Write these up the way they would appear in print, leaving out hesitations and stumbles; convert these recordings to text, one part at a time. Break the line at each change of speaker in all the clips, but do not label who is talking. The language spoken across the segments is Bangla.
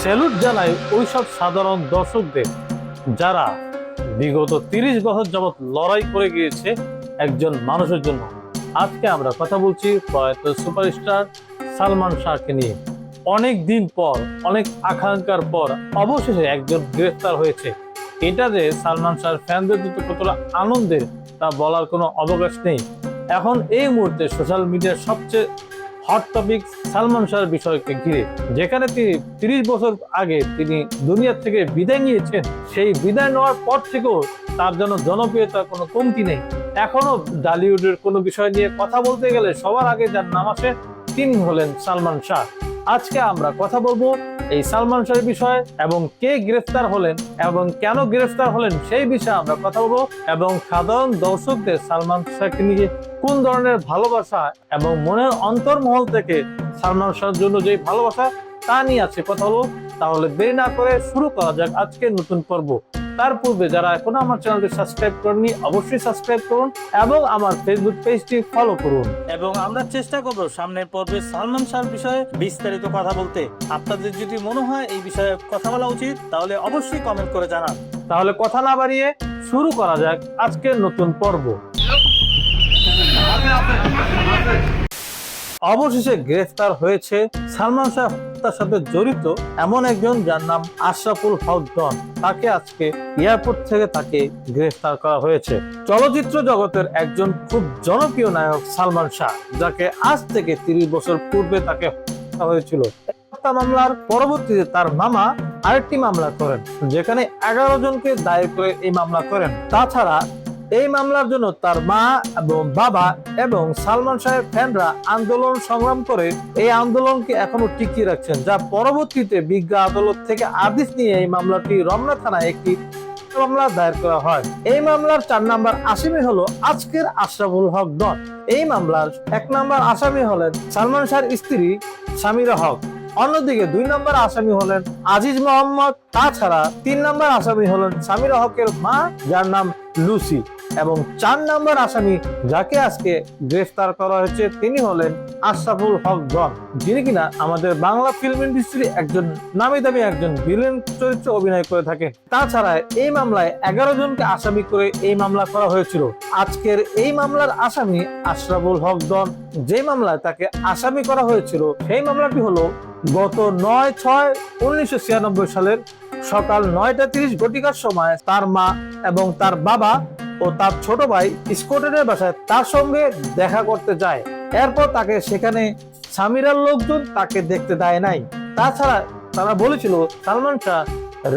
স্যালুট জানাই ওইসব সাধারণ দর্শকদের যারা বিগত 30 বছর যাবৎ লড়াই করে গিয়েছে একজন মানুষের জন্য। আজকে আমরা কথা বলছি প্রয়াত সুপারস্টার সালমান শাহকে নিয়ে। অনেক দিন পর, অনেক আকাঙ্ক্ষার পর অবশেষে একজন গ্রেফতার হয়েছে। এটা যে সালমান শাহর ফ্যানদের জন্য কতটা আনন্দের তা বলার কোনো অবকাশ নেই। এখন এই মুহূর্তে সোশ্যাল মিডিয়ার সবচেয়ে হট টপিক সালমান শাহর বিষয়কে ঘিরে, যেখানে তিনি 30 বছর আগে তিনি দুনিয়া থেকে বিদায় নিয়েছেন। সেই বিদায় নেওয়ার পর থেকেও তার জন্য জনপ্রিয়তার কোনো কমতি নেই। এখনো বলিউডের কোনো বিষয় নিয়ে কথা বলতে গেলে সবার আগে যার নাম আসে তিনি হলেন সালমান শাহ। আজকে আমরা কথা বলবো এই সালমান শাহের বিষয়ে এবং কে গ্রেফতার হলেন এবং কেন গ্রেফতার হলেন সেই বিষয়ে আমরা কথা বলবো, এবং সাধারণ দর্শকদের সালমান শাহকে নিয়ে কোন ধরনের ভালোবাসা এবং মনের অন্তর্মহল থেকে সালমান শাহের জন্য যে ভালোবাসা তা নিয়ে আছে কথা বলবো। তাহলে দেরি না করে শুরু করা যাক আজকের নতুন পর্ব। তার পূর্বে যারা এখনো আমার চ্যানেলটি সাবস্ক্রাইব করেননি অবশ্যই সাবস্ক্রাইব করুন এবং আমার ফেসবুক পেজটি ফলো করুন। এবং আমরা চেষ্টা করব সামনের পর্বে সালমান শাহর বিষয়ে বিস্তারিত কথা বলতে। আপনাদের যদি মনে হয় এই বিষয়ে কথা বলা উচিত তাহলে অবশ্যই কমেন্ট করে জানান। তাহলে কথা না বাড়িয়ে শুরু করা যাক আজকের নতুন পর্ব। অবশেষে গ্রেফতার হয়েছে সালমান শাহ হত্যার সাথে জড়িত এমন একজন যার নাম আশরাফুল হক ডন। তাকে আজকে এয়ারপোর্ট থেকে তাকে গ্রেফতার করা হয়েছে। চলচ্চিত্র জগতের একজন খুব জনপ্রিয় নায়ক সালমান শাহ, যাকে আজ থেকে 30 বছর পূর্বে তাকে হত্যা হয়েছিল। হত্যা মামলার পরবর্তীতে তার মামা আরেকটি মামলা করেন, যেখানে 11 জনকে দায়ী করে এই মামলা করেন। তাছাড়া এই মামলার জন্য তার মা এবং বাবা এবং সালমান শাহের ফ্যানরা আন্দোলন সংগ্রাম করে এই আন্দোলনকে এখনো টিকিয়ে রাখছেন, যা পরবর্তীতে বিজ্ঞ আদালত থেকে আদেশ নিয়ে এই মামলাটি রমনা থানায় একটি মামলা দায়ের করা হয়। এই মামলার 4 নম্বর আসামি হলো আজকের আশরাফুল হক ডন। এই মামলার 1 নম্বর আসামি হলেন সালমান শাহের স্ত্রী সামিরা হক। অন্যদিকে 2 নম্বর আসামি হলেন আজিজ মোহাম্মদ। তাছাড়া 3 নম্বর আসামি হলেন সামিরা হকের মা, যার নাম লুসি। এবং 4 নম্বর আসামি যাকে আজকে গ্রেফতার করা হয়েছে তিনি হলেন আশরাফুল হক ডন, যিনি কিনা আমাদের বাংলা ফিল্ম ইন্ডাস্ট্রি একজন নামি দামি একজন ভিলেন চরিত্রে অভিনয় করে থাকেন। তাছাড়া এই মামলায় 11 জনকে আসামি করে এই মামলা করা হয়েছিল। আজকের এই মামলার আসামি আশরাফুল হক ডন, যে মামলায় তাকে আসামি করা হয়েছিল সেই মামলাটি হলো গত 9/6/1996 সালের সকাল 9:30 ঘটিকার সময় তার মা এবং তার বাবা ও তার ছোট ভাই স্কটের বাসায় তার সঙ্গে দেখা করতে যায়। এরপর তাকে সেখানে সামিরার লোকজন তাকে দেখতে দেয় নাই। তাছাড়া তারা বলেছিল সালমান শাহ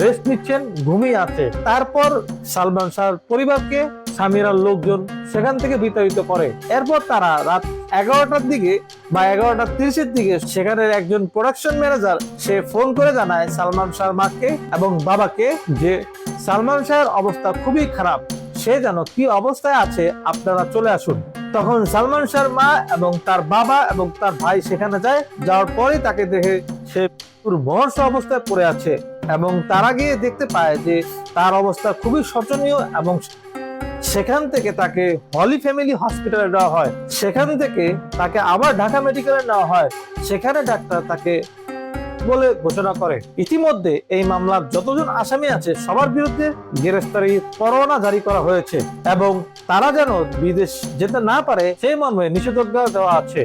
রেস্ট নিচ্ছেন, ঘুমিয়ে আছে। তারপর সালমান শাহর পরিবারকে সামিরার লোকজন সেখান থেকে বিতাড়িত করে। এরপর তারা রাত 11টার দিকে বা 11:30-এর দিকে সেখানের একজন প্রোডাকশন ম্যানেজার সে ফোন করে জানায় সালমান শাহর মাকে এবং বাবাকে যে সালমান শাহের অবস্থা খুবই খারাপ, সে যেন কি অবস্থায় আছে আপনারা চলে আসুন। তখন সালমান শাহর মা এবং তার বাবা এবং তার ভাই সেখানে যায়। যাওয়ার পরে তাকে দেখে সে মহর্ষ অবস্থায় পড়ে আছে এবং তারা গিয়ে দেখতে পায় যে তার অবস্থা খুবই শোচনীয় এবং সেখান থেকে তাকে হলি ফ্যামিলি হসপিটালে নেওয়া হয়। সেখান থেকে তাকে আবার ঢাকা মেডিকেলে নেওয়া হয়। সেখানে ডাক্তার তাকে বলে ঘোষণা করে ইতিমধ্যে এই মামলার যতজন আসামি আছে সবার বিরুদ্ধে গ্রেফতারি পরোয়ানা জারি করা হয়েছে এবং তারা যেন বিদেশ যেতে না পারে সেই মর্মে নিষেধাজ্ঞা দেওয়া আছে।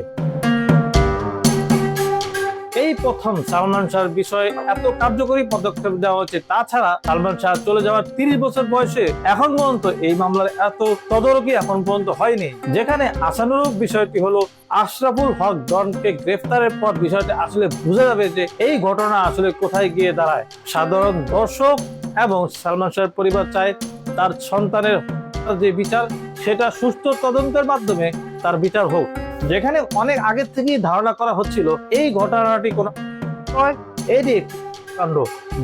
এই প্রথম সালমান শাহর বিষয়ে এত কার্যকরী পদক্ষেপ দেওয়া হচ্ছে। তাছাড়া সালমান শাহ চলে যাওয়ার 30 বছর বয়সে এখন পর্যন্ত এই মামলার এত তদারকি এখন পর্যন্ত হয়নি। যেখানে আশানুরূপ বিষয়টি হলো আশরাফুল হক ডনকে গ্রেফতারের পর বিষয়টি আসলে বোঝা যাবে যে এই ঘটনা আসলে কোথায় গিয়ে দাঁড়ায়। সাধারণ দর্শক এবং সালমান শাহের পরিবার চায় তার সন্তানের যে বিচার সেটা সুষ্ঠু তদন্তের মাধ্যমে তার বিচার হোক। যেখানে অনেক আগের থেকেই ধারণা করা হচ্ছিল এই ঘটনাটি কোনো কাণ্ড,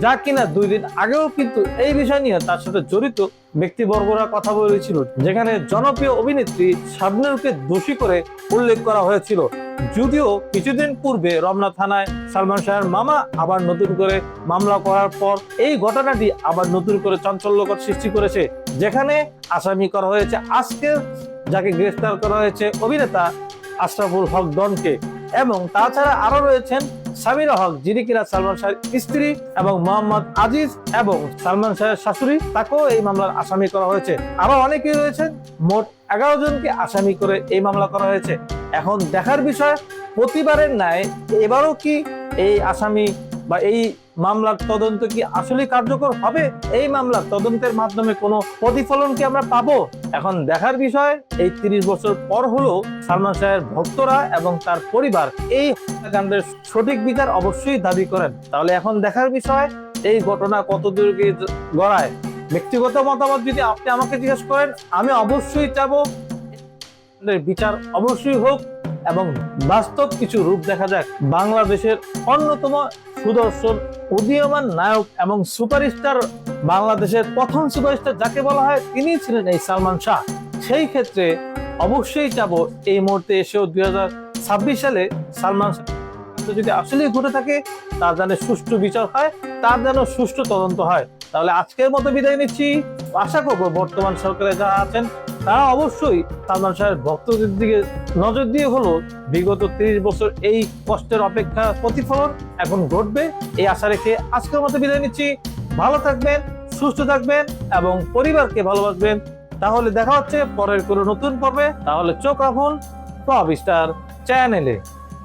যা কিনা 2 দিন আগেও কিন্তু এই বিষয় নিয়ে তার সাথে জড়িত ব্যক্তিবর্গরা কথা বলেছিল। যেখানে জনপ্রিয় অভিনেত্রী শাবনূরকে দোষী করে উল্লেখ করা হয়েছিল। যদিও কিছুদিন পূর্বে রমনা থানায় সালমান শাহের মামা আবার নতুন করে মামলা করার পর এই ঘটনাটি আবার নতুন করে চাঞ্চল্যকর সৃষ্টি করেছে। যেখানে আসামি করা হয়েছে আজকে যাকে গ্রেফতার করা হয়েছে অভিনেতা আশরাফুল হক ডনকে, এবং তাছাড়া আরো রয়েছেন সামিরা হক, যিনি কিনা সালমান শাহের স্ত্রী, এবং মোহাম্মদ আজিজ এবং সালমান শাহের শাশুড়ি, তাকেও এই মামলার আসামি করা হয়েছে। আরো অনেকেই রয়েছেন, মোট 11 জনকে আসামি করে এই মামলা করা হয়েছে। এখন দেখার বিষয়, প্রতিবারের ন্যায় এবারও কি এই আসামি বা এই মামলার তদন্ত কি আসলে কার্যকর হবে? এই মামলার তদন্তের মাধ্যমে কোনো প্রতিফলন কি আমরা পাবো? এখন দেখার বিষয়। এই 30 বছর পর হলেও সালমান শাহের ভক্তরা এবং তার পরিবার এই হত্যাকাণ্ডের সঠিক বিচার অবশ্যই দাবি করেন। তাহলে এখন দেখার বিষয়, এই ঘটনা কতদূর গিয়ে গড়ায়। ব্যক্তিগত মতামত যদি আপনি আমাকে জিজ্ঞেস করেন, আমি অবশ্যই চাবো বিচার অবশ্যই হোক এবং বাস্তব কিছু রূপ দেখা যাক। বাংলাদেশের অন্যতম সুদর্শন উদীয়মান নায়ক এবং সুপারস্টার, বাংলাদেশের প্রথম সুপারস্টার যাকে বলা হয়, তিনি ছিলেন এই সালমান শাহ। সেই ক্ষেত্রে অবশ্যই চাবো এই মুহূর্তে এসেও 2026 সালে সালমান শাহ যদি আসলেই ঘটে থাকে, তার যেন সুষ্ঠু বিচার হয়, তার যেন সুষ্ঠু তদন্ত হয়। তাহলে আজকের মতো বিদায় নিচ্ছি। আশা করবো বর্তমান সরকারে যারা আছেন তারা অবশ্যই সালমান শাহের ভক্তদের দিকে নজর দিয়ে হলো বিগত 30 বছর এই কষ্টের অপেক্ষা প্রতিফলন এখন ঘটবে, এই আশা রেখে আজকের মতো বিদায় নিচ্ছি। ভালো থাকবেন, সুস্থ থাকবেন এবং পরিবারকে ভালোবাসবেন। তাহলে দেখা হচ্ছে পরের কোনো নতুন পর্বে। তাহলে চোখ রাখুন টপ স্টার চ্যানেলে।